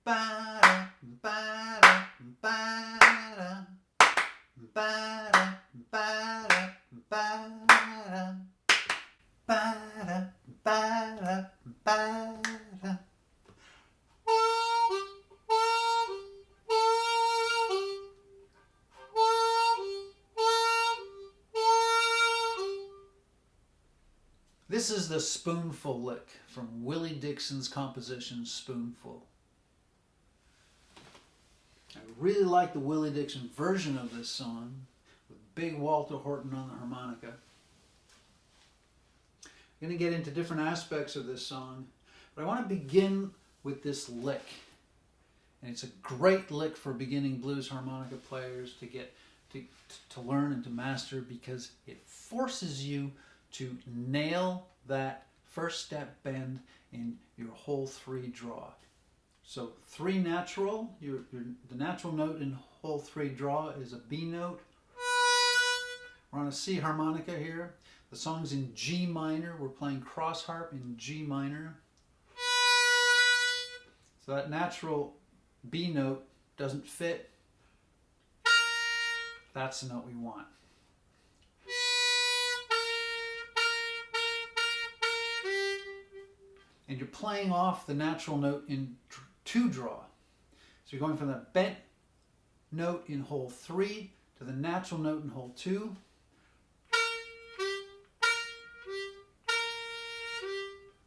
Ba-da, ba-da, ba-da, ba-da, ba-da, ba-da, ba-da, ba-da, ba-da. This is the Spoonful lick from Willie Dixon's composition Spoonful. I really like the Willie Dixon version of this song with Big Walter Horton on the harmonica. I'm going to get into different aspects of this song, but I want to begin with this lick. And it's a great lick for beginning blues harmonica players to get to learn and to master, because it forces you to nail that first step bend in your whole 3 draw. So 3 natural, the natural note in whole 3 draw is a B note. We're on a C harmonica here. The song's in G minor. We're playing cross harp in G minor. So that natural B note doesn't fit. That's the note we want. And you're playing off the natural note in 2 draw. So you're going from the bent note in hole 3 to the natural note in hole 2.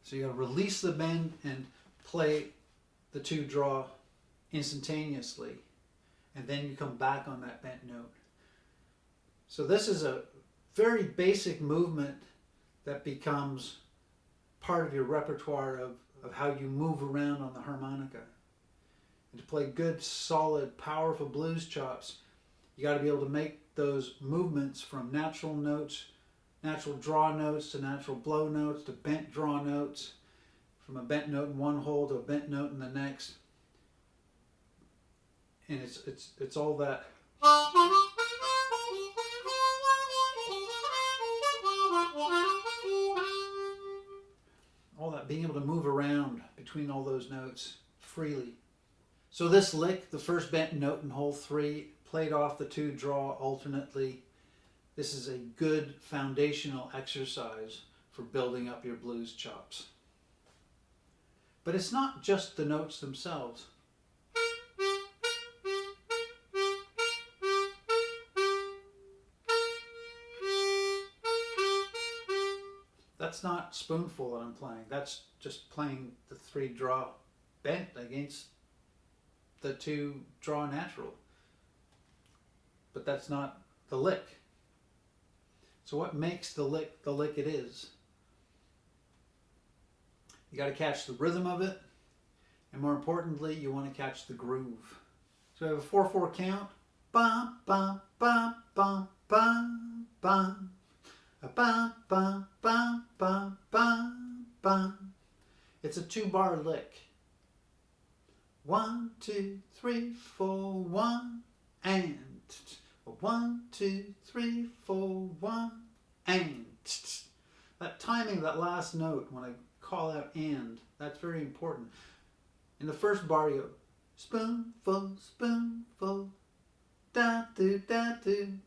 So you got to release the bend and play the 2 draw instantaneously, and then you come back on that bent note. So this is a very basic movement that becomes part of your repertoire of how you move around on the harmonica. And to play good, solid, powerful blues chops, you got to be able to make those movements from natural notes, natural draw notes to natural blow notes to bent draw notes, from a bent note in one hole to a bent note in the next. And it's all that. All that being able to move around between all those notes freely. So this lick, the first bent note in hole 3, played off the 2 draw alternately. This is a good foundational exercise for building up your blues chops. But it's not just the notes themselves. That's not Spoonful that I'm playing. That's just playing the 3 draw bent against the 2 draw natural. But that's not the lick. So what makes the lick it is? You got to catch the rhythm of it, and more importantly, you want to catch the groove. So we have a 4/4 count. Bum bum bum bum bum bum. Bum bum bum bum bum bum. It's a 2-bar lick. 1 2 3 4 1 and 1 2 3 4 1 and. That timing, that last note when I call out and, that's very important. In the first bar you go spoonful, spoonful, da do da do.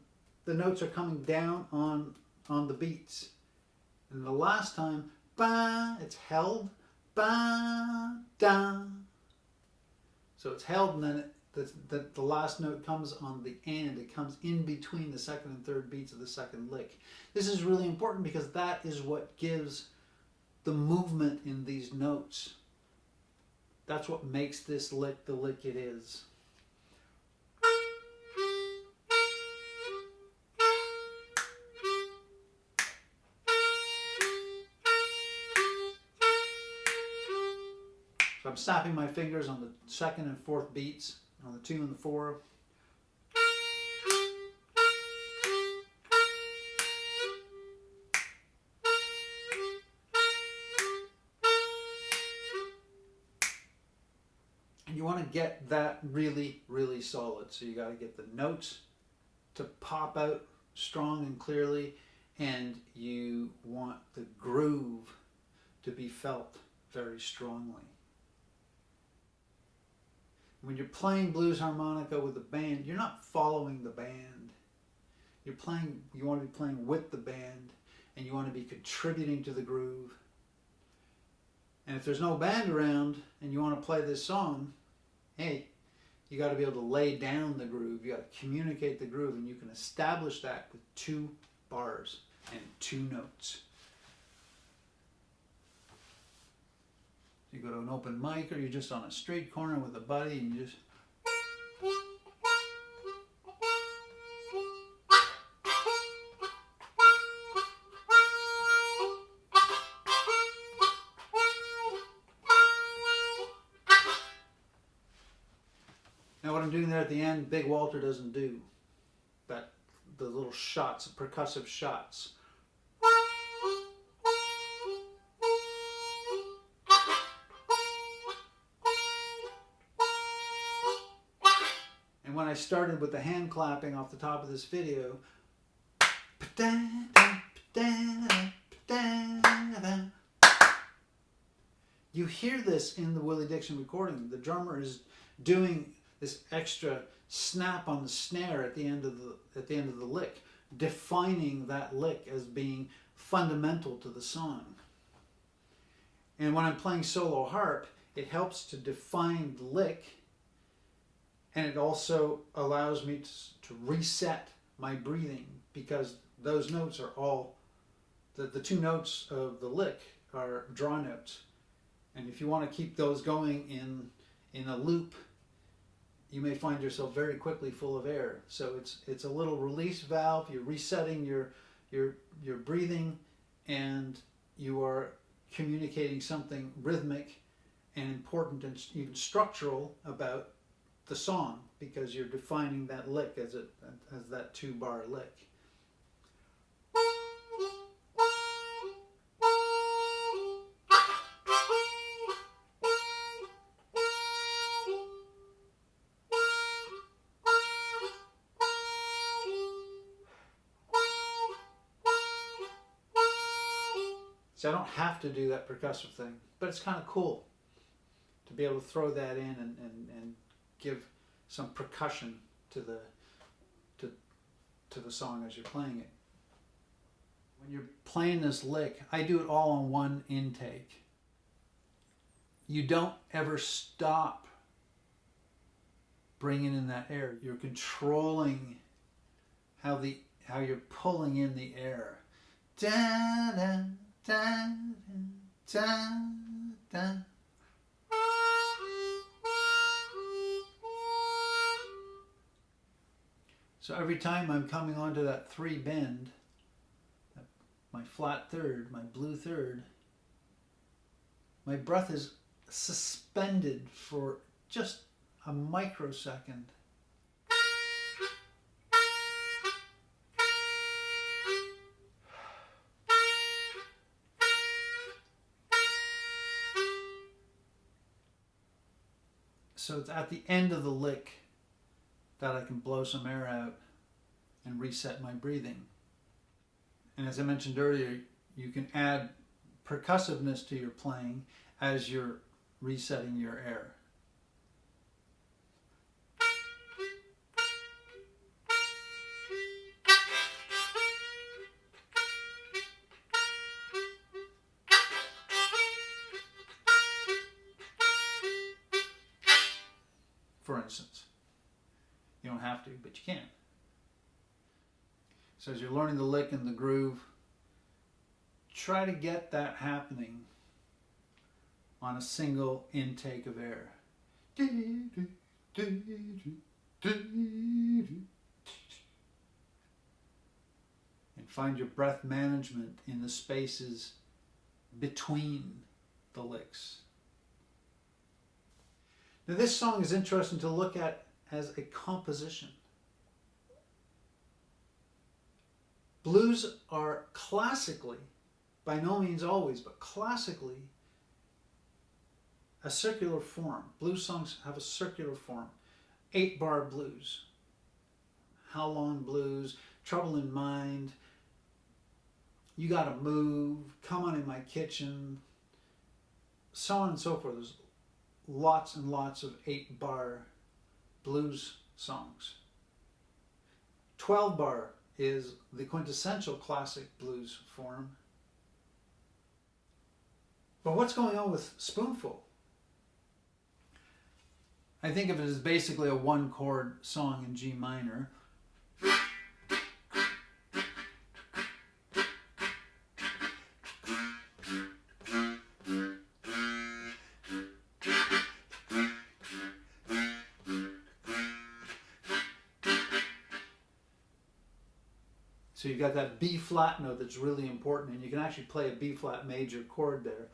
The notes are coming down on the beats. And the last time, ba, it's held, ba, da. So it's held, and then the last note comes on the end. It comes in between the second and third beats of the second lick. This is really important because that is what gives the movement in these notes. That's what makes this lick the lick it is. So I'm snapping my fingers on the 2nd and 4th beats, on the 2 and the 4. And you want to get that really, really solid. So you got to get the notes to pop out strong and clearly, and you want the groove to be felt very strongly. When you're playing blues harmonica with a band, you're not following the band. You want to be playing with the band, and you want to be contributing to the groove. And if there's no band around and you want to play this song, hey, you got to be able to lay down the groove. You got to communicate the groove, and you can establish that with 2 bars and 2 notes. You go to an open mic, or you're just on a street corner with a buddy, and you just... Now what I'm doing there at the end, Big Walter doesn't do. But the little shots, percussive shots. And when I started with the hand clapping off the top of this video, you hear this in the Willie Dixon recording. The drummer is doing this extra snap on the snare at the end of the lick, defining that lick as being fundamental to the song. And when I'm playing solo harp, it helps to define the lick, and it also allows me to reset my breathing, because those notes are all, the 2 notes of the lick are draw notes. And if you want to keep those going in a loop, you may find yourself very quickly full of air. So it's a little release valve. You're resetting your breathing, and you are communicating something rhythmic and important and even structural about the song, because you're defining that lick as that 2-bar lick. So I don't have to do that percussive thing, but it's kind of cool to be able to throw that in and give some percussion to the song as you're playing it. When you're playing this lick, I do it all on one intake. You don't ever stop bringing in that air. You're controlling how you're pulling in the air. Da, da, da, da, da. So every time I'm coming onto that 3 bend, my flat third, my blue third, my breath is suspended for just a microsecond. So it's at the end of the lick that I can blow some air out and reset my breathing. And as I mentioned earlier, you can add percussiveness to your playing as you're resetting your air. For instance. You don't have to, but you can. So as you're learning the lick and the groove, try to get that happening on a single intake of air. And find your breath management in the spaces between the licks. Now this song is interesting to look at as a composition. Blues are classically, by no means always, but classically, a circular form. Blues songs have a circular form. 8-bar blues, How Long Blues, Trouble in Mind, You Gotta Move, Come On In My Kitchen, so on and so forth. There's lots and lots of 8-bar blues songs. 12-bar is the quintessential classic blues form. But what's going on with Spoonful? I think of it as basically a one-chord song in G minor. So you've got that B flat note that's really important, and you can actually play a B flat major chord there.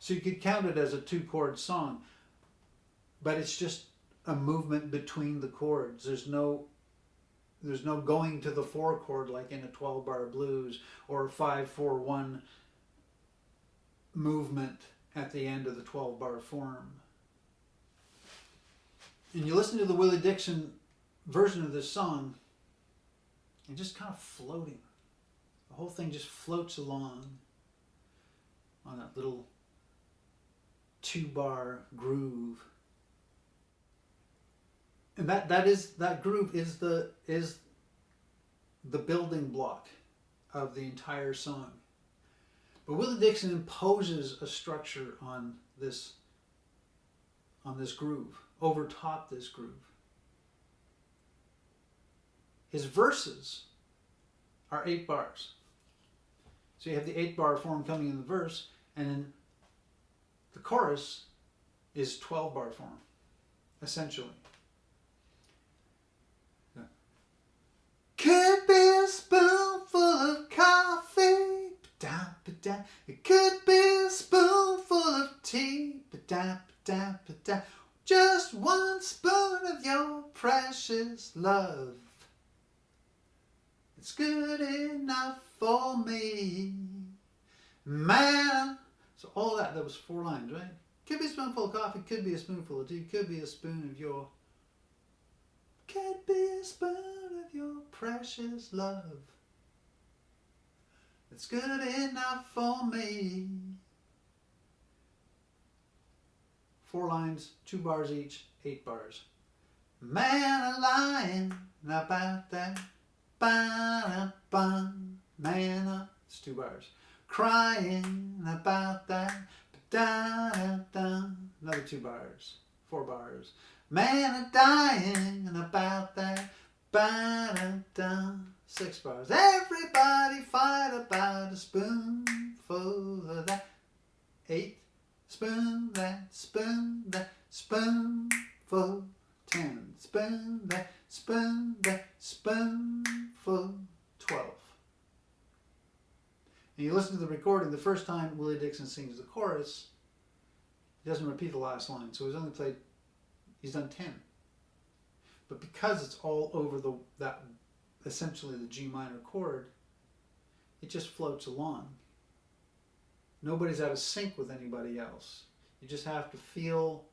So you could count it as a 2-chord song, but it's just a movement between the chords. There's no going to the 4 chord like in a 12-bar blues, or a 5-4-1 movement at the end of the 12-bar form. And you listen to the Willie Dixon version of this song, and just kind of floating. The whole thing just floats along on that little 2-bar groove. And that groove is the building block of the entire song. But Willie Dixon imposes a structure on this groove, over top this groove. His verses are 8 bars. So you have the 8-bar form coming in the verse, and then the chorus is 12-bar form, essentially. Could be a spoonful of coffee. Ba-da. It could be a spoonful of tea. Ba-da. Just one spoon of your precious love. It's good enough for me. Man. So all that was 4 lines, right? Could be a spoonful of coffee, could be a spoonful of tea, could be a spoon of your... Could be a spoon of your precious love. It's good enough for me. 4 lines, 2 bars each, 8 bars. Man a-lying about that. Ba-da-ba. Man, it's 2 bars. Crying about that. Da-da-da. Another 2 bars. 4 bars. Man a-dying about that. Ba-da-da. 6 bars. Everybody fight about a spoonful of that. 8. Spoon that, spoonful. 10. Spoon that, spoonful. 12. And you listen to the recording, the first time Willie Dixon sings the chorus, he doesn't repeat the last line. So he's done 10. But because it's all over that essentially the G minor chord, it just floats along. Nobody's out of sync with anybody else. You just have to feel,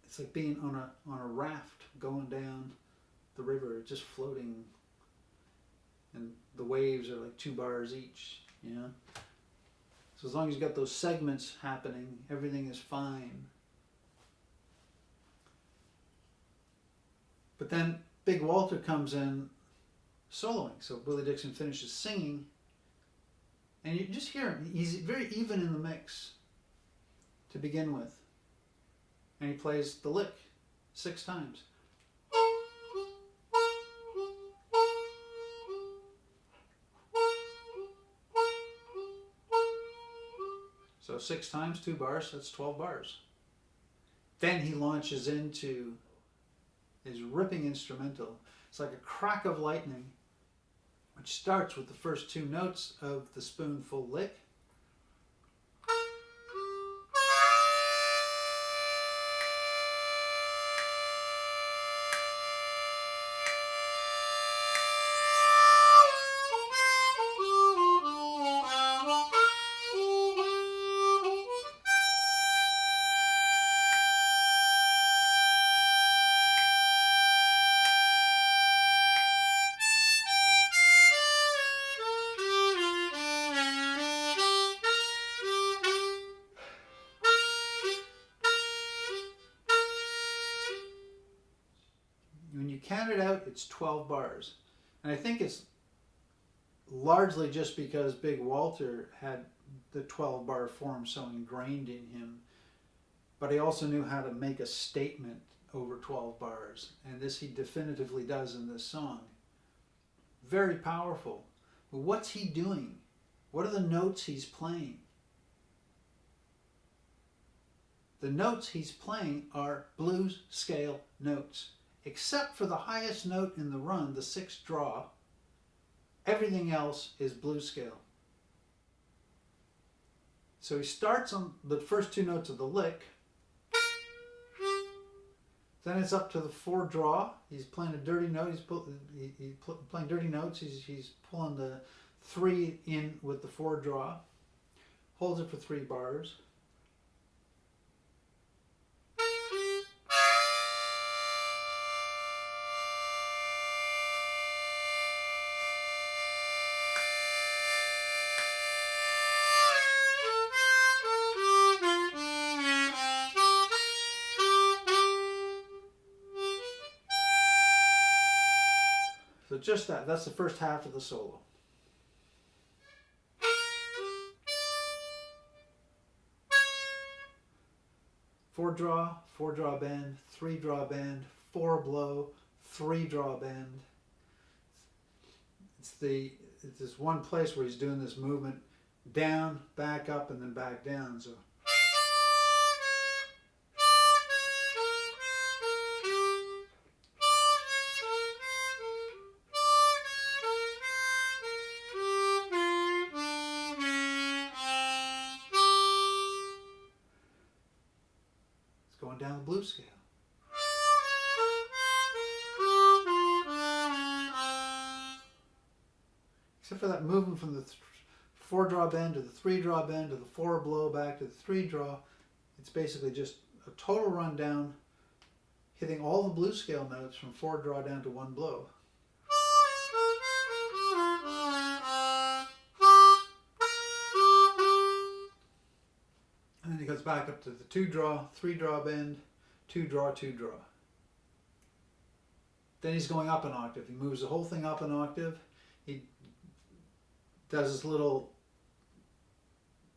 it's like being on a raft going down the river, just floating, and the waves are like 2 bars each, you know? So as long as you've got those segments happening, everything is fine. But then Big Walter comes in soloing. So Willie Dixon finishes singing, and you just hear him. He's very even in the mix to begin with. And he plays the lick 6 times. So 6 times, 2 bars, that's 12 bars. Then he launches into his ripping instrumental. It's like a crack of lightning, which starts with the first 2 notes of the Spoonful lick. when you count it out, it's 12 bars. And I think it's largely just because Big Walter had the 12-bar form so ingrained in him. But he also knew how to make a statement over 12 bars. And this he definitively does in this song. Very powerful. But what's he doing? What are the notes he's playing? The notes he's playing are blues scale notes. Except for the highest note in the run, the 6th draw, everything else is blues scale. So he starts on the first 2 notes of the lick. Then it's up to the 4 draw. He's playing a dirty note. He's playing dirty notes. He's pulling the 3 in with the 4 draw. Holds it for 3 bars. So just that's the first half of the solo. Four draw bend, 3 draw bend, 4 blow, 3 draw bend. It's this one place where he's doing this movement down, back up, and then back down. So going down the blues scale. Except for that movement from the 4 draw bend to the 3 draw bend to the 4 blow back to the 3 draw, it's basically just a total rundown, hitting all the blues scale notes from 4 draw down to 1 blow. And then he goes back up to the 2 draw, 3 draw bend, 2 draw, 2 draw. Then he's going up an octave. He moves the whole thing up an octave. He does this little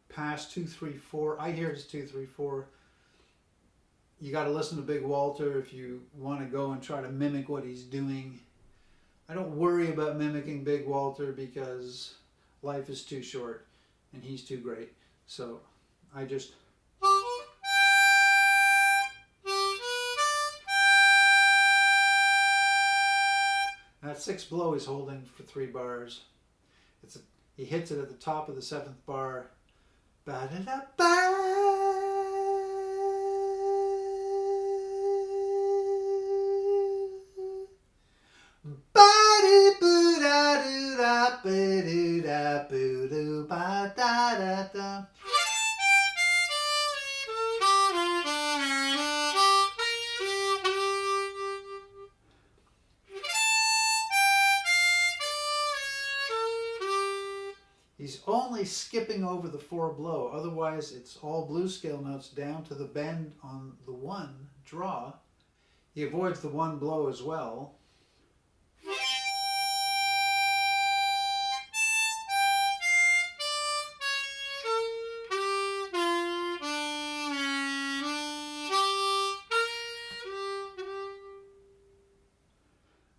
pass 2, 3, 4. I hear it's 2, 3, 4. You got to listen to Big Walter if you want to go and try to mimic what he's doing. I don't worry about mimicking Big Walter because life is too short and he's too great. So I just... That 6th blow he's holding for 3 bars. He hits it at the top of the 7th bar. Ba-da-da-ba. Ba-dee-boo-da-doo-da-boo-doo-ba-da-da-da. He's only skipping over the 4 blow. Otherwise, it's all blues scale notes down to the bend on the 1 draw. He avoids the 1 blow as well.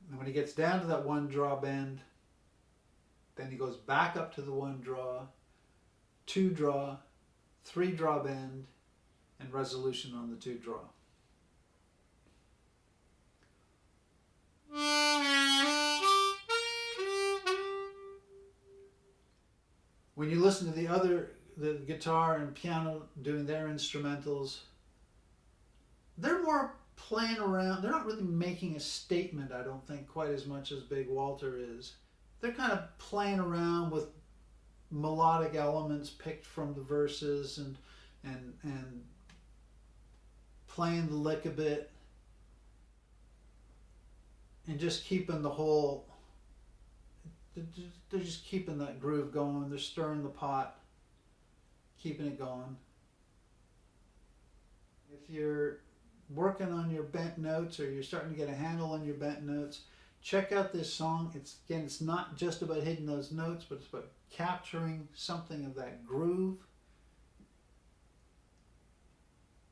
And when he gets down to that 1 draw bend, then he goes back up to the 1 draw, 2 draw, 3 draw bend, and resolution on the 2 draw. When you listen to the guitar and piano doing their instrumentals, they're more playing around. They're not really making a statement, I don't think, quite as much as Big Walter is. They're kind of playing around with melodic elements picked from the verses and playing the lick a bit and just keeping the whole, they're just keeping that groove going. They're stirring the pot, keeping it going. If you're working on your bent notes, or you're starting to get a handle on your bent notes, check out this song. It's not just about hitting those notes, but it's about capturing something of that groove.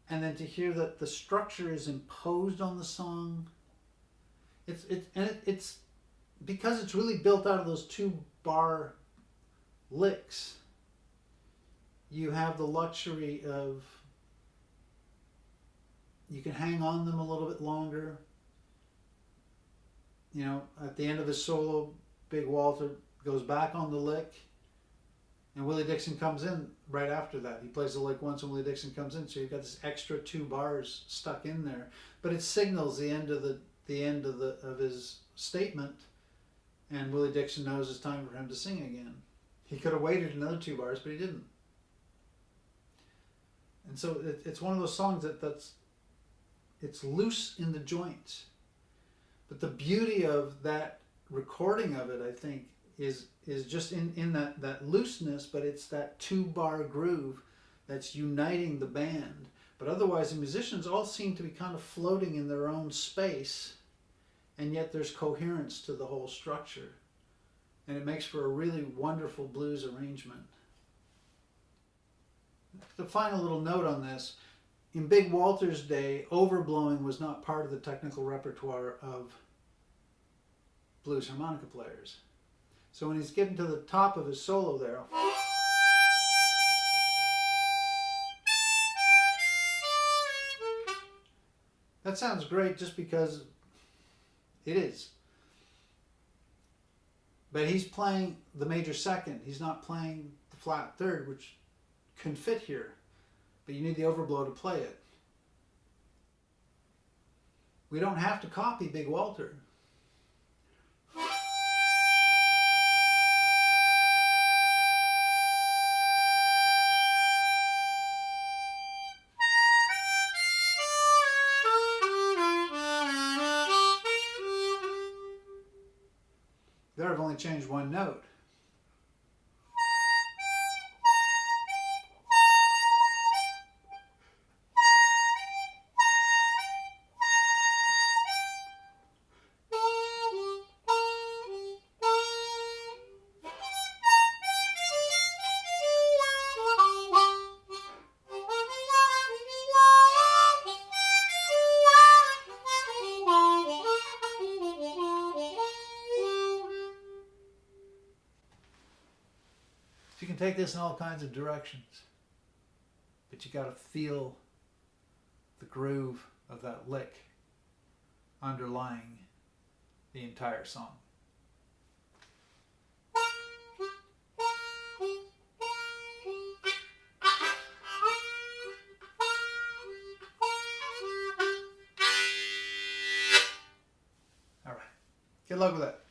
And then to hear that the structure is imposed on the song. It's because it's really built out of those 2-bar licks. You have the luxury of, you can hang on them a little bit longer. You know, at the end of his solo, Big Walter goes back on the lick, and Willie Dixon comes in right after that. He plays the lick once and Willie Dixon comes in, so you've got this extra 2 bars stuck in there. But it signals the end of his statement, and Willie Dixon knows it's time for him to sing again. He could have waited another 2 bars, but he didn't. And so it's one of those songs it's loose in the joints. But the beauty of that recording of it, I think, is just in that looseness, but it's that 2-bar groove that's uniting the band. But otherwise, the musicians all seem to be kind of floating in their own space, and yet there's coherence to the whole structure. And it makes for a really wonderful blues arrangement. The final little note on this, in Big Walter's day, overblowing was not part of the technical repertoire of blues harmonica players. So when he's getting to the top of his solo there, that sounds great just because it is. But he's playing the major second. He's not playing the flat third, which can fit here. But you need the overblow to play it. We don't have to copy Big Walter. There I've only changed one note. You can take this in all kinds of directions, but you got to feel the groove of that lick underlying the entire song. All right, good luck with that.